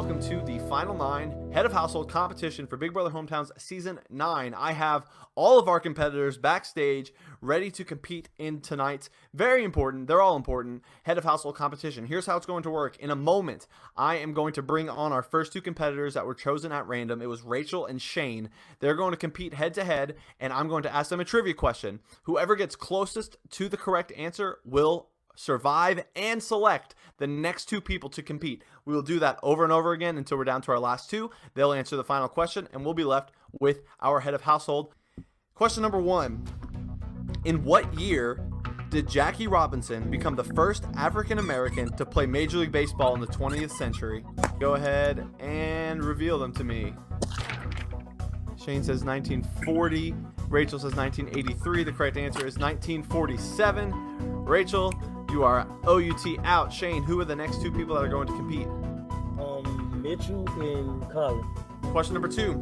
welcome to the Final 9 Head of Household competition for Big Brother Hometowns Season 9. I have all of our competitors backstage ready to compete in tonight's very important, they're all important, Head of Household competition. Here's how it's going to work. In a moment, I am going to bring on our first two competitors that were chosen at random. It was Rachel and Shane. They're going to compete head-to-head, and I'm going to ask them a trivia question. Whoever gets closest to the correct answer will survive and select the next two people to compete. We will do that over and over again until we're down to our last two. They'll answer the final question, and we'll be left with our head of household. Question number 1. In what year did Jackie Robinson become the first African American to play Major League Baseball in the 20th century? Go ahead and reveal them to me. Shane says 1940. Rachel says 1983. The correct answer is 1947. Rachel, you are OUT out. Shane, who are the next two people that are going to compete? Mitchell and Colin. Question number 2.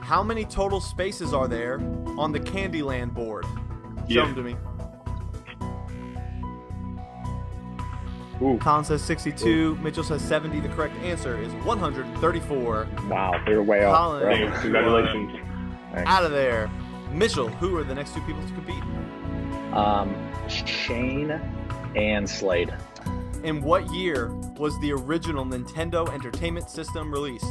How many total spaces are there on the Candyland board? Show them to me. Ooh. Colin says 62. Mitchell says 70. The correct answer is 134. Wow, they're way off. Colin, Thanks. Congratulations. Out of there. Mitchell, who are the next two people to compete? Shane and Slade. In what year was the original Nintendo Entertainment System released?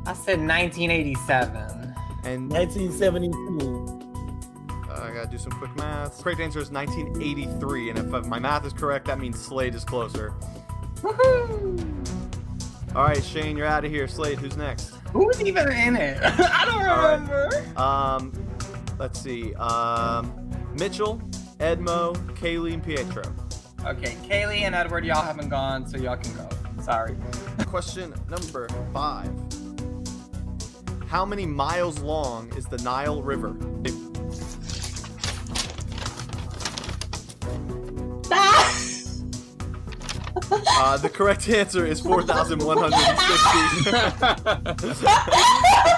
I said 1987. And 1972. I gotta do some quick math. Correct answer is 1983, and if my math is correct, that means Slade is closer. Woohoo! All right, Shane, you're out of here. Slade, who's next? Who was even in it? I don't remember. Let's see. Mitchell, Edmo, Kaylee, and Pietro. Okay, Kaylee and Edward, y'all haven't gone, so y'all can go. Sorry. Question number 5. How many miles long is the Nile River? The correct answer is 4,160.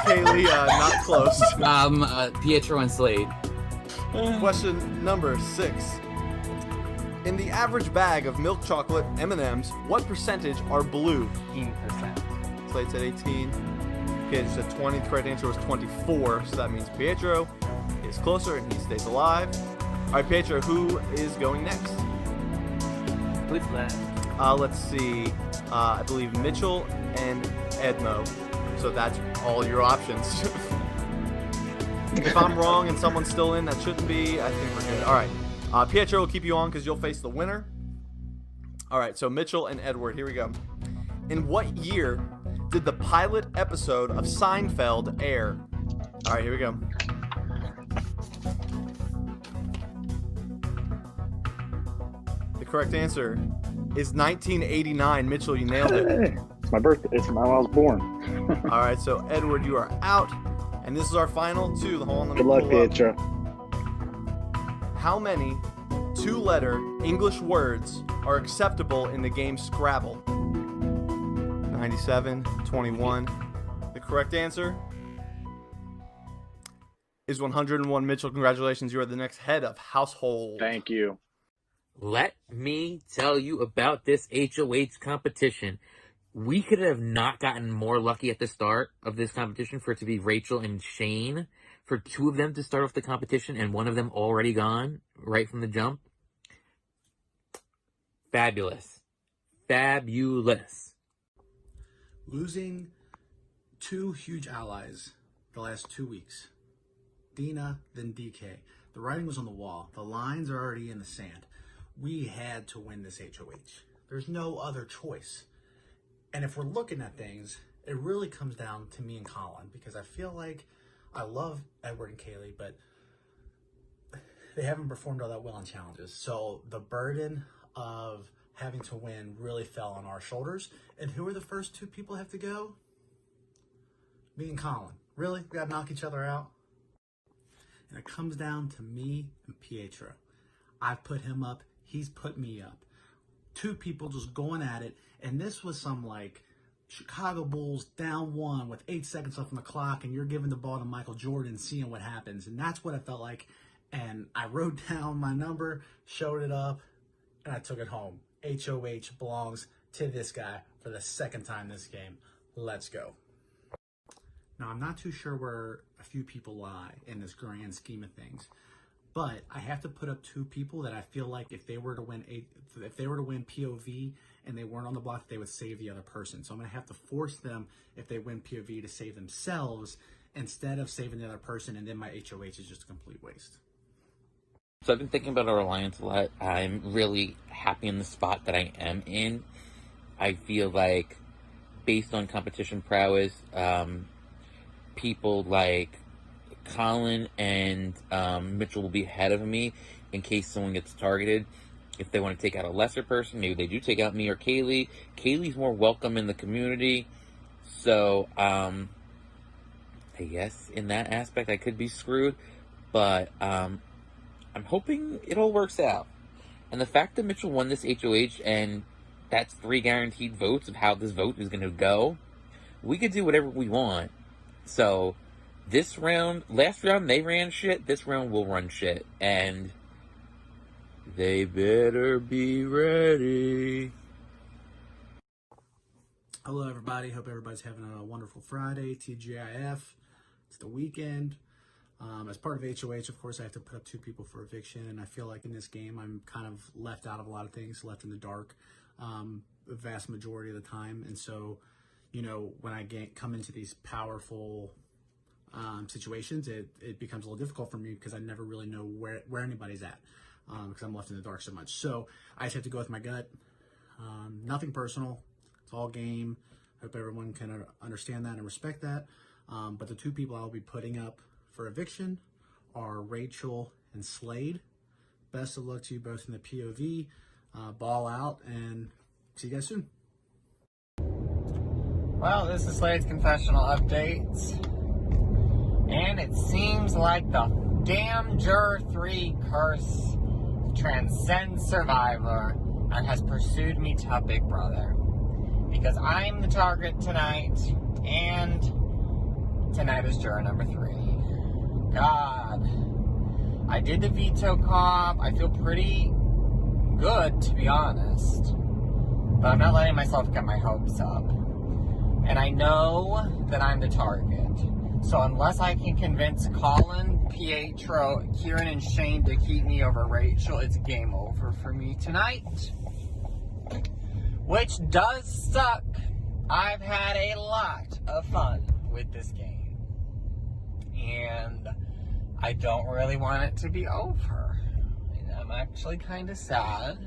Kaylee, not close. Pietro and Slade. Question number 6. In the average bag of milk chocolate M&Ms, what percentage are blue? 18%. Slade said 18. Pietro said 20. The correct answer was 24, so that means Pietro is closer and he stays alive. All right, Pietro, who is going next? Who's left? Let's see. I believe Mitchell and Edmo. So that's all your options. If I'm wrong and someone's still in that shouldn't be, I think we're good. All right. Pietro will keep you on because you'll face the winner. All right, so Mitchell and Edward, here we go. In what year did the pilot episode of Seinfeld air? All right, here we go. The correct answer is 1989. Mitchell, you nailed it. Hey, it's my birthday. It's when I was born. All right, so Edward, you are out. And this is our final two. Hold on, let me Good luck, pull up. Pietro. How many two-letter English words are acceptable in the game Scrabble? 97, 21. The correct answer is 101. Mitchell, congratulations. You are the next head of household. Thank you. Let me tell you about this HOH competition. We could have not gotten more lucky at the start of this competition for it to be Rachel and Shane. For two of them to start off the competition and one of them already gone right from the jump. Fabulous. Fabulous. Losing two huge allies the last 2 weeks. Dina, then DK. The writing was on the wall. The lines are already in the sand. We had to win this HOH. There's no other choice. And if we're looking at things, it really comes down to me and Colin, because I feel like I love Edward and Kaylee, but they haven't performed all that well in challenges. So the burden of having to win really fell on our shoulders. And who are the first two people that have to go? Me and Colin. Really? We gotta knock each other out? And it comes down to me and Pietro. I've put him up. He's put me up. Two people just going at it. And this was some like Chicago Bulls down 1 with 8 seconds left on the clock, and you're giving the ball to Michael Jordan, seeing what happens. And that's what it felt like. And I wrote down my number, showed it up, and I took it home. HOH belongs to this guy for the second time this game. Let's go. Now, I'm not too sure where a few people lie in this grand scheme of things, but I have to put up two people that I feel like if they were to win POV and they weren't on the block, they would save the other person. So I'm going to have to force them, if they win POV, to save themselves instead of saving the other person, and then my HOH is just a complete waste. So I've been thinking about our alliance a lot. I'm really happy in the spot that I am in. I feel like, based on competition prowess, people like Colin and Mitchell will be ahead of me in case someone gets targeted. If they want to take out a lesser person, maybe they do take out me or Kaylee. Kaylee's more welcome in the community. So, I guess in that aspect I could be screwed. But I'm hoping it all works out. And the fact that Mitchell won this HOH and that's 3 guaranteed votes of how this vote is going to go, we could do whatever we want. So, this round, last round they ran shit, this round we'll run shit. And they better be ready. Hello, everybody. Hope everybody's having a wonderful Friday. TGIF. It's the weekend. As part of HOH, of course, I have to put up 2 people for eviction, and I feel like in this game I'm kind of left out of a lot of things, left in the dark the vast majority of the time. And so, you know, when I come into these powerful situations, it becomes a little difficult for me because I never really know where anybody's at because I'm left in the dark so much. So I just have to go with my gut. Nothing personal. It's all game. Hope everyone can understand that and respect that. But the 2 people I'll be putting up for eviction are Rachel and Slade. Best of luck to you both in the POV. Ball out, and see you guys soon. Well, this is Slade's confessional updates. And it seems like the damn Juror 3 curse transcends Survivor and has pursued me to Big Brother. Because I'm the target tonight, and tonight is Juror number 3. God. I did the veto comp. I feel pretty good, to be honest. But I'm not letting myself get my hopes up. And I know that I'm the target. So unless I can convince Colin, Pietro, Kieran, and Shane to keep me over Rachel, it's game over for me tonight. Which does suck. I've had a lot of fun with this game. And I don't really want it to be over. And I'm actually kind of sad.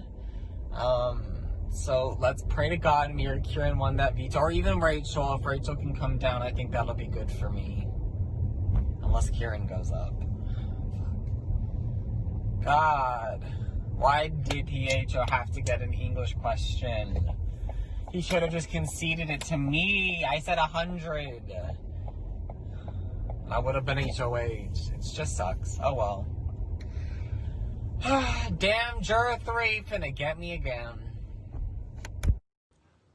So let's pray to God me or Kieran won that veto, or even Rachel. If Rachel can come down, I think that'll be good for me. Unless Kieran goes up. God, why did Pietro have to get an English question? He should have just conceded it to me. I said 100. I would have been HOH. It just sucks. Oh well. Damn, Juror 3 finna get me again.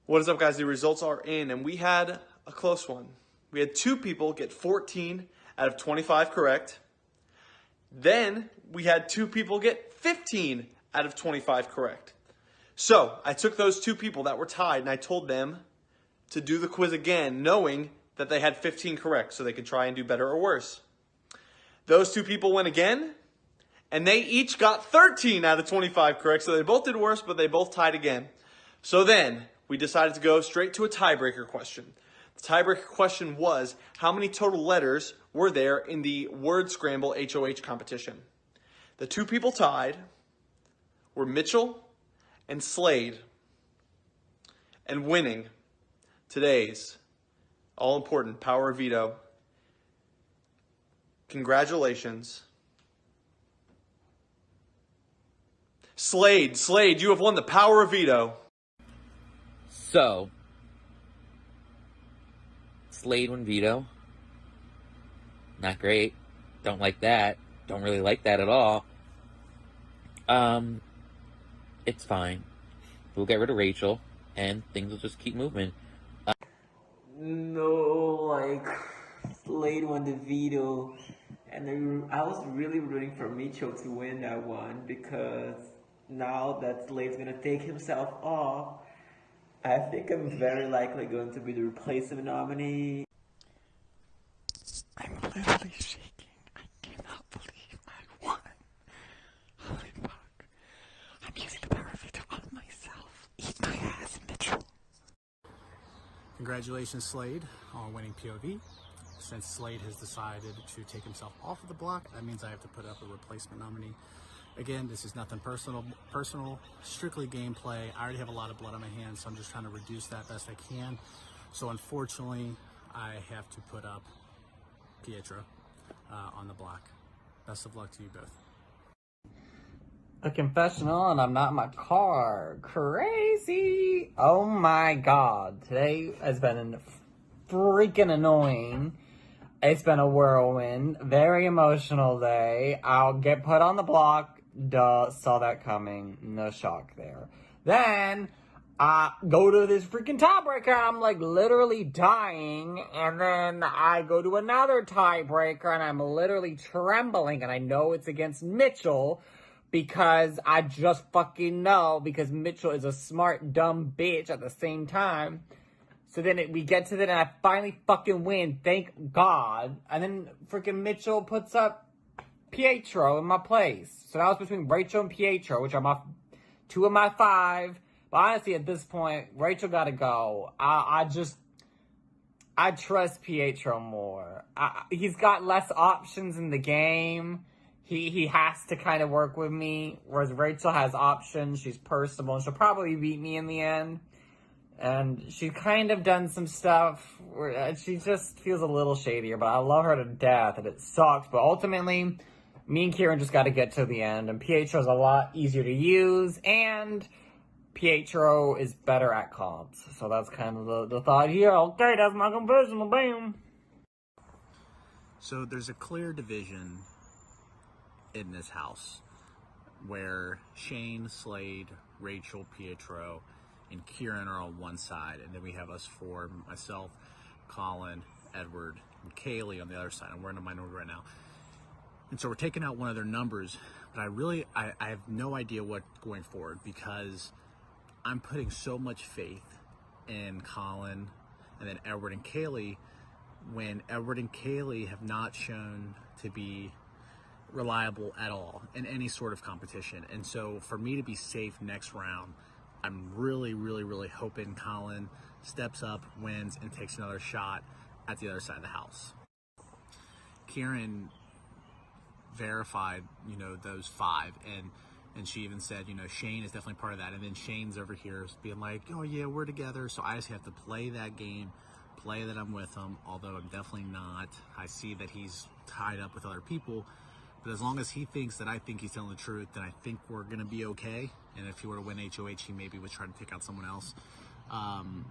What is up, guys? The results are in, and we had a close one. We had 2 people get 14 out of 25 correct. Then we had 2 people get 15 out of 25 correct. So I took those 2 people that were tied, and I told them to do the quiz again, knowing that they had 15 correct, so they could try and do better or worse. Those 2 people went again, and they each got 13 out of 25 correct, so they both did worse, but they both tied again. So then we decided to go straight to a tiebreaker question. The tiebreaker question was, how many total letters were there in the word scramble HOH competition? The 2 people tied were Mitchell and Slade. And winning today's all-important power of veto. Congratulations. Slade, you have won the power of veto. So, Slade won veto. Not great. Don't like that. Don't really like that at all. It's fine. We'll get rid of Rachel, and things will just keep moving. No, like, Slade won the veto, and I was really rooting for Mitchell to win that one, because now that Slade's gonna take himself off, I think I'm very likely going to be the replacement nominee. I'm literally shaking. I cannot believe I won. Holy fuck. I'm using the power of veto on myself. Eat my ass, Mitchell. Congratulations, Slade, on winning POV. Since Slade has decided to take himself off of the block, that means I have to put up a replacement nominee. Again, this is nothing personal, strictly gameplay. I already have a lot of blood on my hands, so I'm just trying to reduce that best I can. So unfortunately, I have to put up Pietro on the block. Best of luck to you both. A confessional, and I'm not in my car. Crazy! Oh my god. Today has been freaking annoying. It's been a whirlwind. Very emotional day. I'll get put on the block. Duh, saw that coming. No shock there. Then, I go to this freaking tiebreaker. I'm like literally dying. And then I go to another tiebreaker and I'm literally trembling. And I know it's against Mitchell because I just fucking know because Mitchell is a smart, dumb bitch at the same time. So then we get to it and I finally fucking win. Thank God. And then freaking Mitchell puts up Pietro in my place. So that was between Rachel and Pietro, which are my 2 of my 5. But honestly, at this point, Rachel gotta go. I trust Pietro more. He's got less options in the game. He has to kind of work with me, whereas Rachel has options. She's personable, and she'll probably beat me in the end. And she's kind of done some stuff where she just feels a little shadier, but I love her to death, and it sucks. But ultimately, me and Kieran just got to get to the end, and Pietro's a lot easier to use, and Pietro is better at comps. So that's kind of the thought here. Okay, that's my confessional. Bam. So there's a clear division in this house where Shane, Slade, Rachel, Pietro, and Kieran are on one side, and then we have us 4, myself, Colin, Edward, and Kaylee on the other side, and we're in a minority right now. And so we're taking out one of their numbers, but I have no idea what going forward because I'm putting so much faith in Colin and then Edward and Kaylee when Edward and Kaylee have not shown to be reliable at all in any sort of competition. And so for me to be safe next round, I'm really, really, really hoping Colin steps up, wins, and takes another shot at the other side of the house. Kieran verified, those 5, and she even said, Shane is definitely part of that. And then Shane's over here being like, oh yeah, we're together. So I just have to play that game, play that I'm with him, although I'm definitely not. I see that he's tied up with other people. But as long as he thinks that I think he's telling the truth, then I think we're going to be okay. And if he were to win HOH, he maybe would try to take out someone else. I'm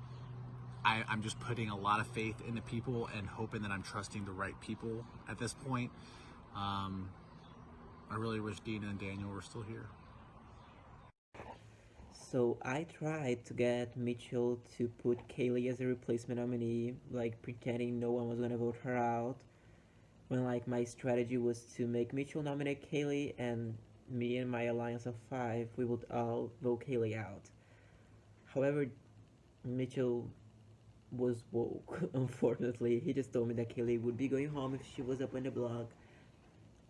just putting a lot of faith in the people and hoping that I'm trusting the right people at this point. I really wish Dina and Daniel were still here. So I tried to get Mitchell to put Kaylee as a replacement nominee, like pretending no one was gonna vote her out. When like my strategy was to make Mitchell nominate Kaylee, and me and my alliance of 5, we would all vote Kaylee out. However, Mitchell was woke, unfortunately. He just told me that Kaylee would be going home if she was up on the block,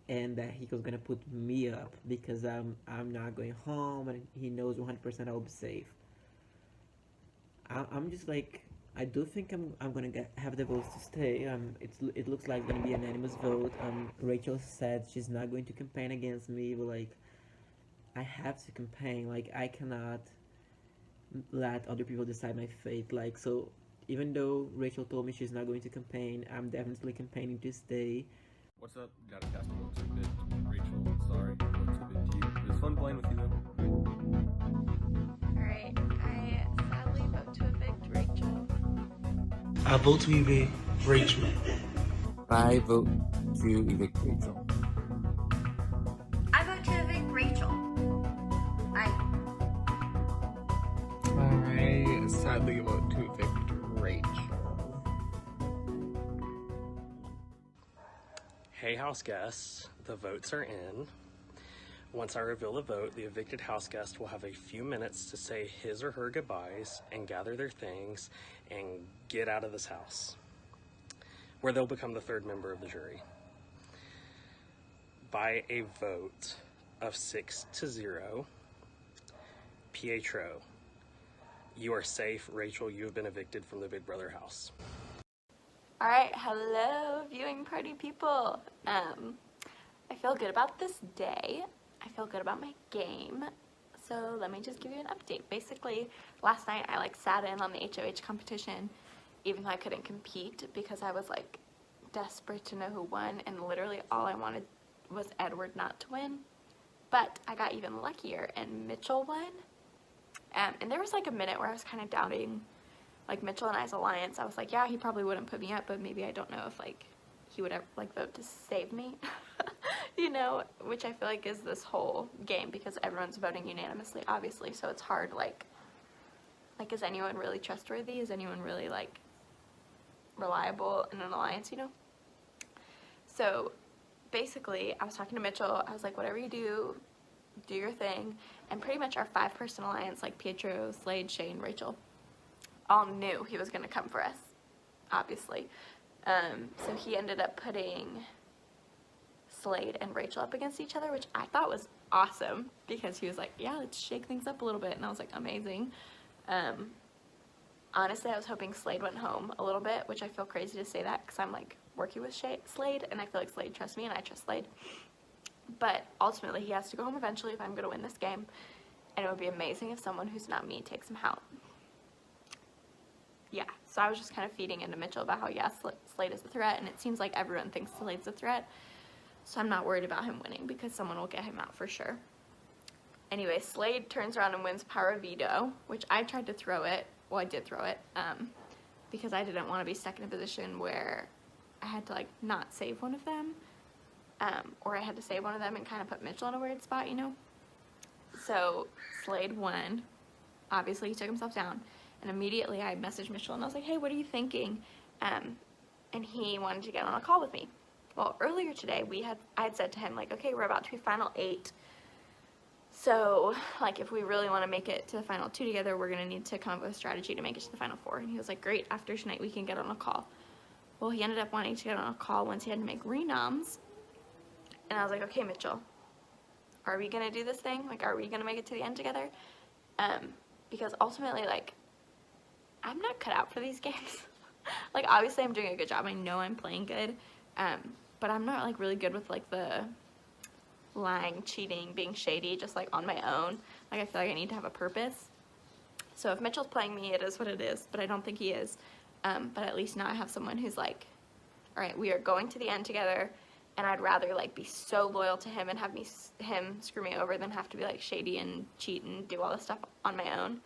and that he was gonna put me up because I'm not going home, and he knows 100% I'll be safe. I'm just like, I do think I'm gonna have the votes to stay. It looks like gonna be an unanimous vote. Rachel said she's not going to campaign against me, but like, I have to campaign. Like, I cannot let other people decide my fate. Like, so even though Rachel told me she's not going to campaign, I'm definitely campaigning to stay. What's up? Gotta cast a vote too big. Rachel, sorry. Vote too big to you. It was fun playing with you though. Alright, I sadly vote to evict Rachel. I vote to evict Rachel. I vote to evict Rachel. I vote to evict Rachel. I sadly vote to evict Rachel. Hey house guests, the votes are in. Once I reveal the vote, the evicted house guest will have a few minutes to say his or her goodbyes and gather their things and get out of this house, where they'll become the third member of the jury. By a vote of 6-0, Pietro, you are safe. Rachel, you have been evicted from the Big Brother house. Alright, hello viewing party people. I feel good about this day. I feel good about my game. So let me just give you an update. Basically, last night I sat in on the HOH competition even though I couldn't compete because I was desperate to know who won, and literally all I wanted was Edward not to win. But I got even luckier and Mitchell won. And there was a minute where I was kind of doubting Mitchell and I's alliance. I was like, yeah, he probably wouldn't put me up, but maybe I don't know if he would ever vote to save me. You know, which I feel is this whole game because everyone's voting unanimously, obviously, so it's hard, is anyone really trustworthy? Is anyone really, reliable in an alliance, you know? So, basically, I was talking to Mitchell, I was like, whatever you do, do your thing, and pretty much our 5-person alliance, Pietro, Slade, Shane, Rachel, all knew he was going to come for us, obviously. So he ended up putting Slade and Rachel up against each other, which I thought was awesome because he was like, yeah, let's shake things up a little bit, and I was like, amazing. Honestly, I was hoping Slade went home a little bit, which I feel crazy to say that because I'm working with Slade, and I feel Slade trusts me and I trust Slade. But ultimately he has to go home eventually if I'm going to win this game, and it would be amazing if someone who's not me takes him out. Yeah, so I was just kind of feeding into Mitchell about how, yeah, Slade is a threat, and it seems like everyone thinks Slade's a threat. So I'm not worried about him winning because someone will get him out for sure. Anyway, Slade turns around and wins Power of Veto, which I tried to throw it. Well, I did throw it because I didn't want to be stuck in a position where I had to not save one of them, or I had to save one of them and kind of put Mitchell in a weird spot, you know? So Slade won. Obviously, he took himself down. And immediately I messaged Mitchell and I was like, hey, what are you thinking? And he wanted to get on a call with me. Well, earlier today, I had said to him, okay, we're about to be final 8. So, if we really want to make it to the final 2 together, we're going to need to come up with a strategy to make it to the final 4. And he was like, great, after tonight we can get on a call. Well, he ended up wanting to get on a call once he had to make renoms. And I was like, okay, Mitchell, are we going to do this thing? Are we going to make it to the end together? Because ultimately, I'm not cut out for these games. Obviously I'm doing a good job. I know I'm playing good. But I'm not, really good with, the lying, cheating, being shady, just, on my own. I feel I need to have a purpose. So if Mitchell's playing me, it is what it is. But I don't think he is. But at least now I have someone who's all right, we are going to the end together. And I'd rather, be so loyal to him and have him screw me over than have to be, shady and cheat and do all this stuff on my own.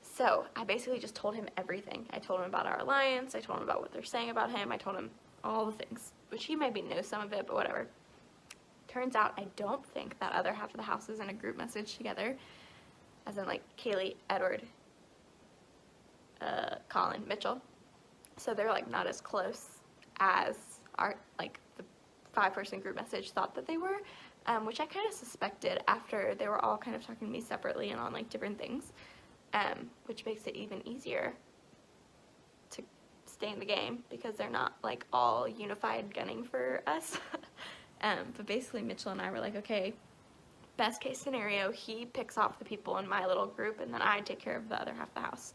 So I basically just told him everything. I told him about our alliance. I told him about what they're saying about him. I told him all the things, which he maybe knows some of it, but whatever. Turns out I don't think that other half of the house is in a group message together, as in Kaylee, Edward, Colin, Mitchell. So they're not as close as our the 5-person group message thought that they were, which I kind of suspected after they were all kind of talking to me separately and on different things. Which makes it even easier to stay in the game because they're not all unified gunning for us. But basically Mitchell and I were okay, best case scenario, he picks off the people in my little group and then I take care of the other half of the house.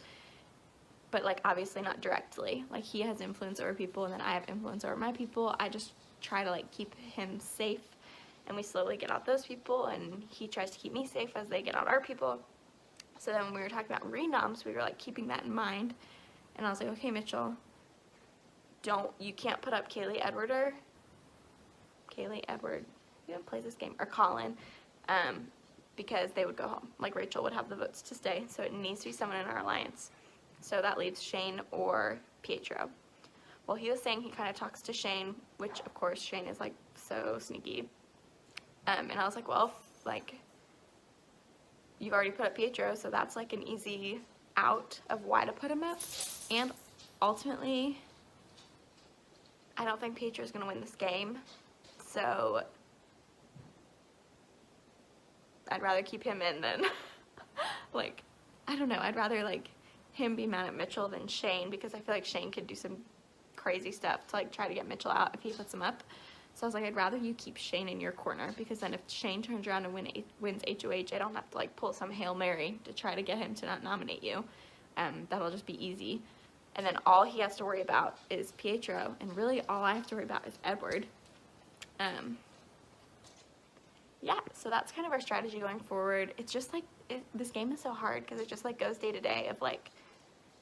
But obviously not directly. He has influence over people and then I have influence over my people. I just try to keep him safe, and we slowly get out those people, and he tries to keep me safe as they get out our people. So then when we were talking about renoms, we were keeping that in mind. And I was like, okay, Mitchell, you can't put up Kaylee Edward, who plays this game, or Colin, because they would go home. Rachel would have the votes to stay, so it needs to be someone in our alliance. So that leaves Shane or Pietro. Well, he was saying he kind of talks to Shane, which of course Shane is so sneaky. And I was like, well, you've already put up Pietro, so that's an easy out of why to put him up. And ultimately, I don't think Pietro's going to win this game. So I'd rather keep him in than, like, I don't know. I'd rather, like, him be mad at Mitchell than Shane, because I feel like Shane could do some crazy stuff to, like, try to get Mitchell out if he puts him up. So I was like, I'd rather you keep Shane in your corner, because then if Shane turns around and wins HOH, I don't have to, like, pull some Hail Mary to try to get him to not nominate you. That'll just be easy. And then all he has to worry about is Pietro, and really all I have to worry about is Edward. Yeah, so that's kind of our strategy going forward. It's just like, this game is so hard because it just like goes day to day of like,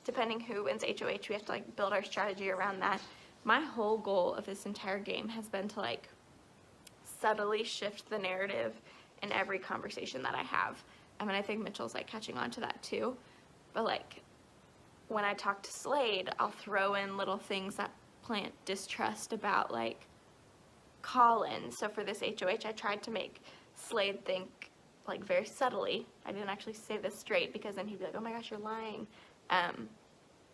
depending who wins HOH, we have to like build our strategy around that. My whole goal of this entire game has been to like subtly shift the narrative in every conversation that I have. I mean, I think Mitchell's like catching on to that too, but like when I talk to Slade, I'll throw in little things that plant distrust about like Colin. So for this HOH, I tried to make Slade think like very subtly. I didn't actually say this straight because then he'd be like, oh my gosh, you're lying.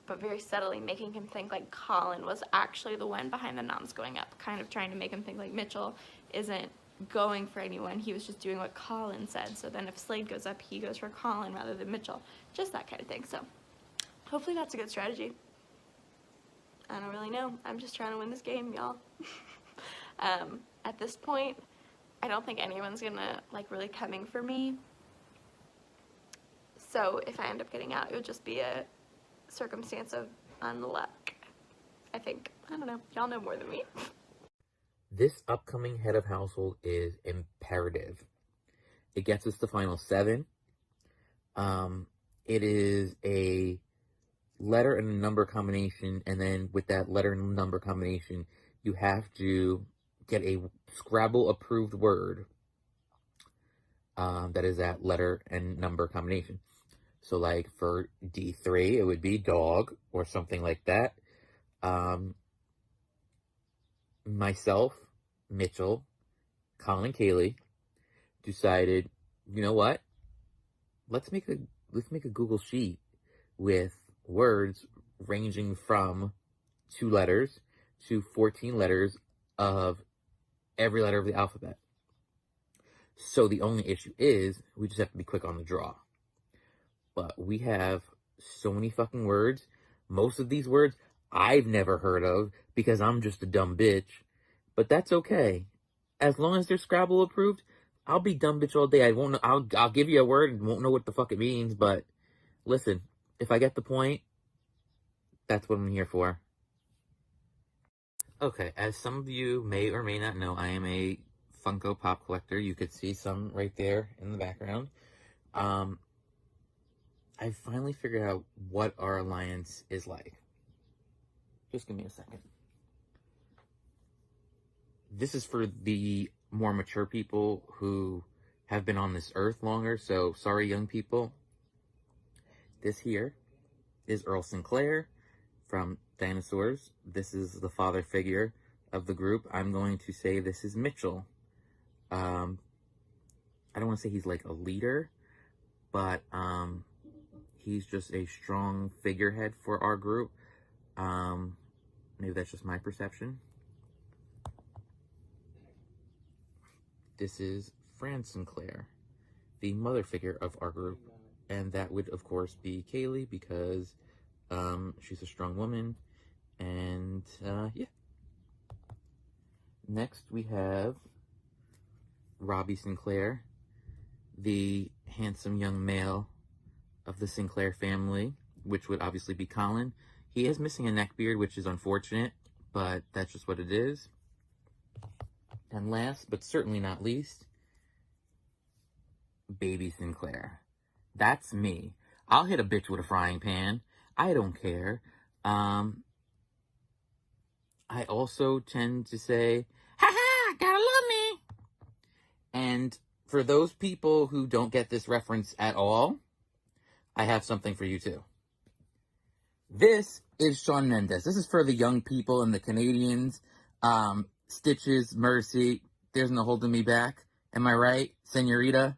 But very subtly making him think like Colin was actually the one behind the noms going up, kind of trying to make him think like Mitchell isn't going for anyone. He was just doing what Colin said. So then if Slade goes up, he goes for Colin rather than Mitchell. Just that kind of thing. So hopefully that's a good strategy. I don't really know. I'm just trying to win this game, y'all. At this point, I don't think anyone's gonna like really coming for me. So if I end up getting out, it would just be a circumstance of unluck, I think. I don't know. Y'all know more than me. This upcoming head of household is imperative. It gets us to final 7. It is a letter and a number combination, and then with that letter and number combination, you have to get a Scrabble approved word that is that letter and number combination. So like for D3, it would be dog or something like that. Myself, Mitchell, Colin, and Kaylee decided, you know what? Let's make a Google sheet with words ranging from 2 letters to 14 letters of every letter of the alphabet. So the only issue is we just have to be quick on the draw. But we have so many fucking words. Most of these words I've never heard of because I'm just a dumb bitch. But that's okay. As long as they're Scrabble approved, I'll be dumb bitch all day. I won't know, I'll give you a word and won't know what the fuck it means, but listen, if I get the point, that's what I'm here for. Okay, as some of you may or may not know, I am a Funko Pop collector. You could see some right there in the background. I finally figured out what our alliance is like. Just give me a second. This is for the more mature people who have been on this earth longer, so sorry, young people. This here is Earl Sinclair from Dinosaurs. This is the father figure of the group. I'm going to say this is Mitchell. I don't want to say he's like a leader, but he's just a strong figurehead for our group. Maybe that's just my perception. This is Fran Sinclair, the mother figure of our group. And that would, of course, be Kaylee because she's a strong woman. And, yeah. Next, we have Robbie Sinclair, the handsome young male of the Sinclair family, which would obviously be Colin. He is missing a neck beard, which is unfortunate, but that's just what it is. And last, but certainly not least, Baby Sinclair. That's me. I'll hit a bitch with a frying pan. I don't care. I also tend to say, ha, gotta love me. And for those people who don't get this reference at all, I have something for you too. This is Shawn Mendes. This is for the young people and the Canadians. Stitches, Mercy, there's no holding me back. Am I right, senorita?